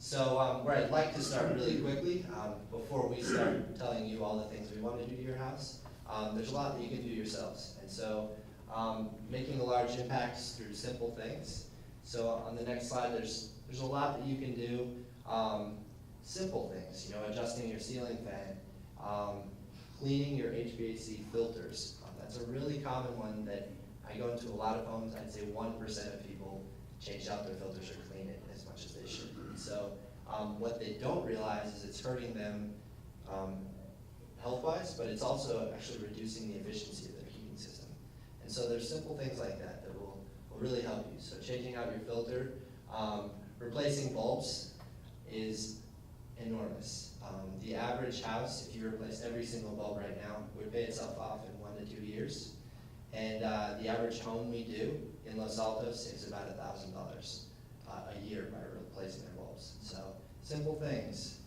So where I'd like to start really quickly, before we start telling you all the things we want to do to your house, there's a lot that you can do yourselves. And so making a large impact through simple things. So on the next slide, there's a lot that you can do. Simple things, adjusting your ceiling fan, cleaning your HVAC filters. That's a really common one that I go into a lot of homes. I'd say 1% of people change out their filters or clean it as much as they should. And so what they don't realize is it's hurting them health-wise, but it's also actually reducing the efficiency of their heating system. And so there's simple things like that that will really help you. So changing out your filter, replacing bulbs is enormous. The average house, if you replaced every single bulb right now, would pay itself off in 1 to 2 years. And the average home we do in Los Altos saves about $1,000 a year by replacing their bulbs. So simple things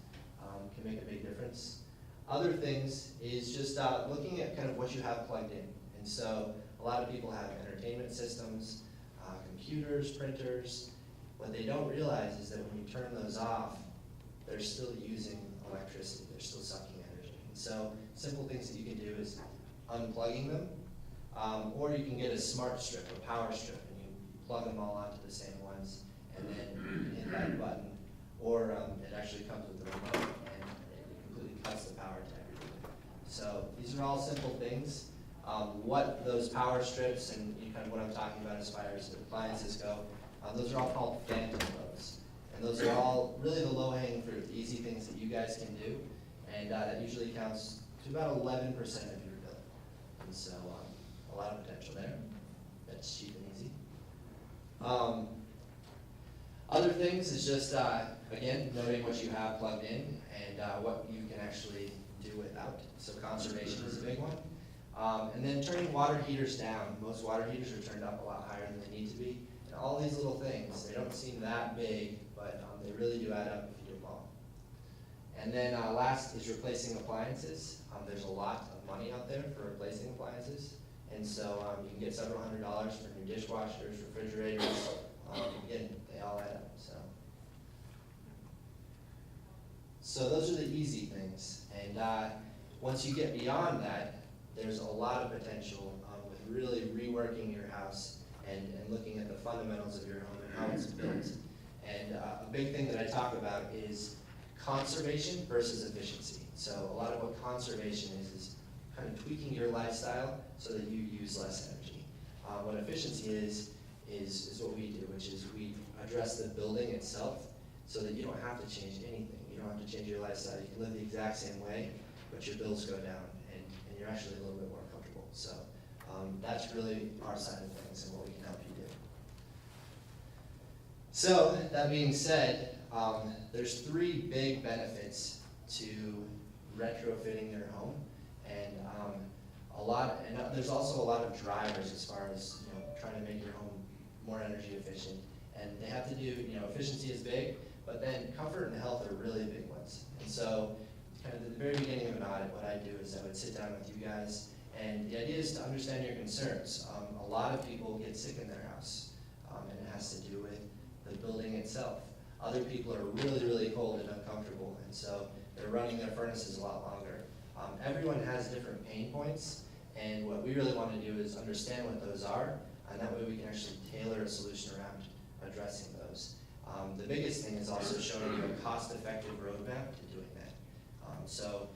can make a big difference. Other things is just looking at kind of what you have plugged in. And so a lot of people have entertainment systems, computers, printers. What they don't realize is that when you turn those off, they're still using electricity, they're still sucking energy. And so simple things that you can do is unplugging them, or you can get a smart strip, a power strip, and you plug them all onto the same ones, and then you hit that button, or it actually comes with the remote, and it completely cuts the power to everything. So these are all simple things. What those power strips and kind of what I'm talking about as far as appliances go, those are all called phantom loads. And those are all really the low-hanging fruit, the easy things that you guys can do, and that usually counts to about 11% of your bill. And so a lot of potential there. That's cheap and easy. Other things is just, again, noting what you have plugged in and what you can actually do without. So conservation is a big one. And then turning water heaters down. Most water heaters are turned up a lot higher than they need to be. And all these little things, they don't seem that big, but they really do add up if you do them all. And then last is replacing appliances. There's a lot of money out there for replacing appliances. And so you can get several $100s for new dishwashers, refrigerators. Again, they all add up. So those are the easy things. And once you get beyond that, there's a lot of potential with really reworking your house and looking at the fundamentals of your home and how it's built. And a big thing that I talk about is conservation versus efficiency. So a lot of what conservation is kind of tweaking your lifestyle so that you use less energy. What efficiency is what we do, which is we address the building itself so that you don't have to change anything. You don't have to change your lifestyle. You can live the exact same way, but your bills go down and you're actually a little bit more comfortable. So that's really our side of things and what we can help you do. So that being said, there's 3 big benefits to retrofitting your home, and there's also a lot of drivers as far as trying to make your home more energy efficient. And they have to do, efficiency is big, but then comfort and health are really big ones. And so kind of at the very beginning of an audit, what I do is I would sit down with you guys, and the idea is to understand your concerns. A lot of people get sick in their house, and it has to do with the building itself. Other people are really, really cold and uncomfortable, and so they're running their furnaces a lot longer. Everyone has different pain points, and what we really want to do is understand what those are, and that way we can actually tailor a solution around addressing those. The biggest thing is also showing you a cost-effective roadmap to doing that. So,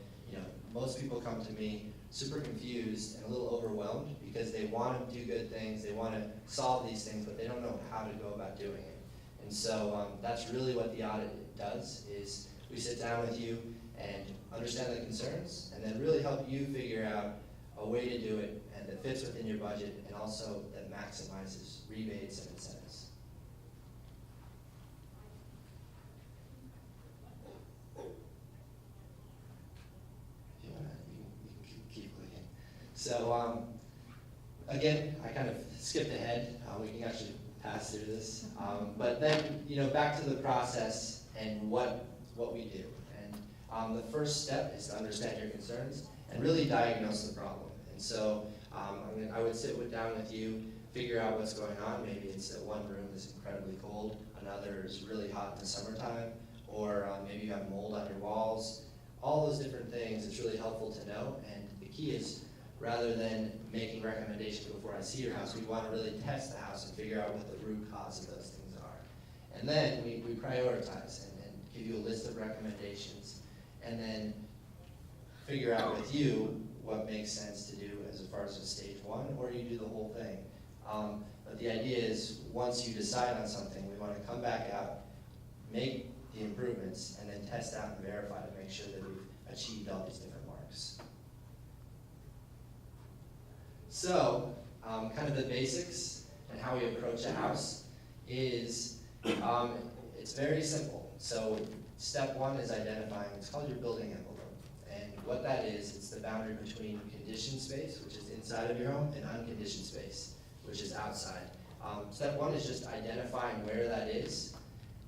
most people come to me super confused and a little overwhelmed because they want to do good things, they want to solve these things, but they don't know how to go about doing it. And so that's really what the audit does, is we sit down with you and understand the concerns, and then really help you figure out a way to do it and that fits within your budget and also that maximizes rebates and incentives. If you want to, you can keep looking. So again, I kind of skipped ahead. We can actually pass through this. But then, back to the process and what we do. And the first step is to understand your concerns and really diagnose the problem. And so I would sit down with you, figure out what's going on. Maybe it's that one room is incredibly cold, another is really hot in the summertime, or maybe you have mold on your walls. All those different things, it's really helpful to know, and the key is, rather than making recommendations before I see your house, we want to really test the house and figure out what the root cause of those things are. And then we prioritize and give you a list of recommendations, and then figure out with you what makes sense to do as far as a stage one, or you do the whole thing. But the idea is, once you decide on something, we want to come back out, make the improvements, and then test out and verify to make sure that we've achieved all these different marks. So, kind of the basics and how we approach a house is, it's very simple. So, step one is identifying, it's called your building envelope. And what that is, it's the boundary between conditioned space, which is inside of your home, and unconditioned space, which is outside. Step one is just identifying where that is,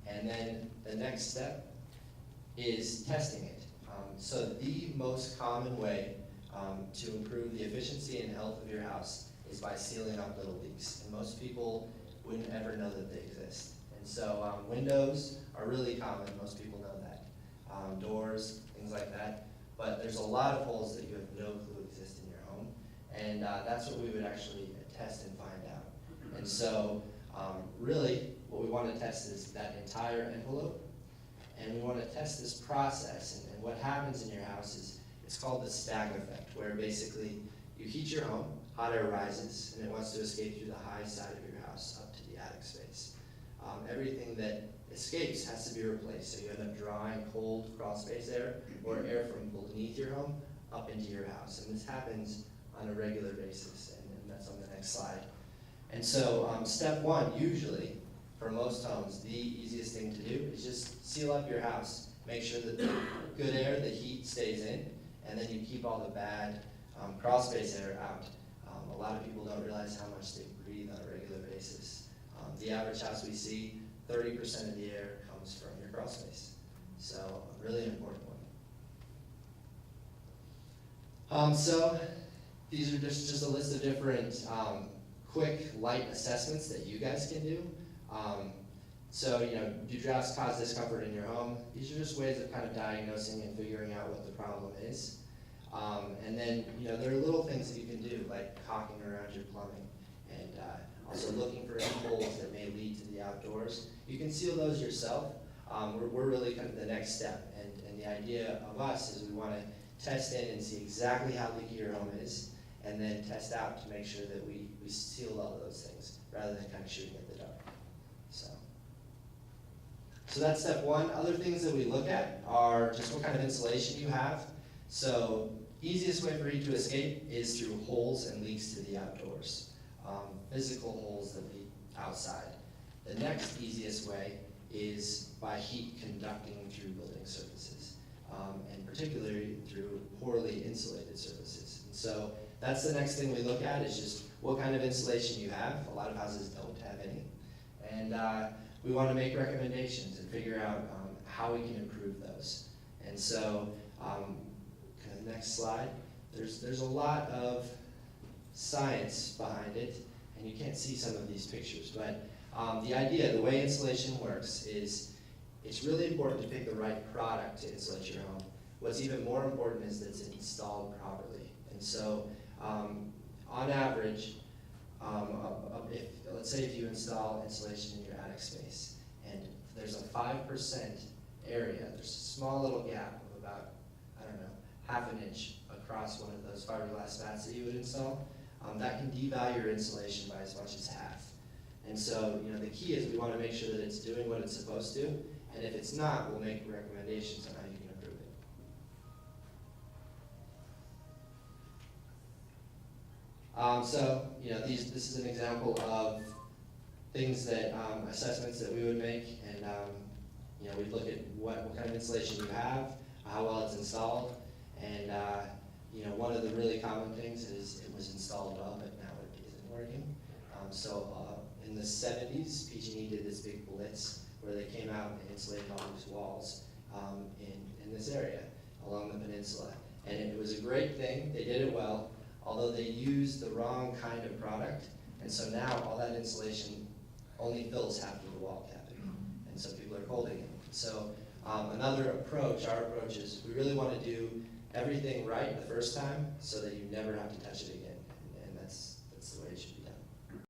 and then the next step is testing it. So the most common way to improve the efficiency and health of your house is by sealing up little leaks. And most people wouldn't ever know that they exist. And so windows are really common, most people know that. Doors, things like that. But there's a lot of holes that you have no clue exist in your home. And that's what we would actually test and find out. And so really what we want to test is that entire envelope. And we want to test this process. And what happens in your house is, it's called the stag effect, where basically you heat your home, hot air rises, and it wants to escape through the high side of your house up to the attic space. Everything that escapes has to be replaced, so you end up drawing cold crawl space air or air from beneath your home up into your house. And this happens on a regular basis, and that's on the next slide. And so step one, usually, for most homes, the easiest thing to do is just seal up your house. Make sure that the good air, the heat stays in, and then you keep all the bad crawl space air out. A lot of people don't realize how much they breathe on a regular basis. The average house we see, 30% of the air comes from your crawl space. So a really important one. So these are just a list of different quick, light assessments that you guys can do. So, do drafts cause discomfort in your home? These are just ways of kind of diagnosing and figuring out what the problem is. And then, there are little things that you can do, like caulking around your plumbing, and also looking for any holes that may lead to the outdoors. You can seal those yourself. We're really kind of the next step. And the idea of us is we want to test in and see exactly how leaky your home is, and then test out to make sure that we seal all of those things, rather than kind of shooting at the dark. So that's step one. Other things that we look at are just what kind of insulation you have. So easiest way for heat to escape is through holes and leaks to the outdoors. Physical holes that lead outside. The next easiest way is by heat conducting through building surfaces, and particularly through poorly insulated surfaces. And so that's the next thing we look at, is just what kind of insulation you have. A lot of houses don't have any. And we want to make recommendations and figure out how we can improve those. And so, kind of next slide, there's a lot of science behind it, and you can't see some of these pictures, but the idea, the way insulation works is, it's really important to pick the right product to insulate your home. What's even more important is that it's installed properly. And so, on average, let's say if you install insulation in your attic space, and there's a 5% area, there's a small little gap of about, half an inch across one of those fiberglass bats that you would install, that can devalue your insulation by as much as half. And so, the key is we want to make sure that it's doing what it's supposed to, and if it's not, we'll make recommendations on how you can improve it. So, this is an example of things that, assessments that we would make, and we'd look at what kind of insulation you have, how well it's installed, and one of the really common things is it was installed well, but now it isn't working. In the 70s, PG&E did this big blitz where they came out and insulated all these walls in this area along the peninsula. And it was a great thing, they did it well, although they used the wrong kind of product. And so now all that insulation only fills half of the wall cavity. And so people are holding it. So Another approach, our approach is we really want to do everything right the first time so that you never have to touch it again.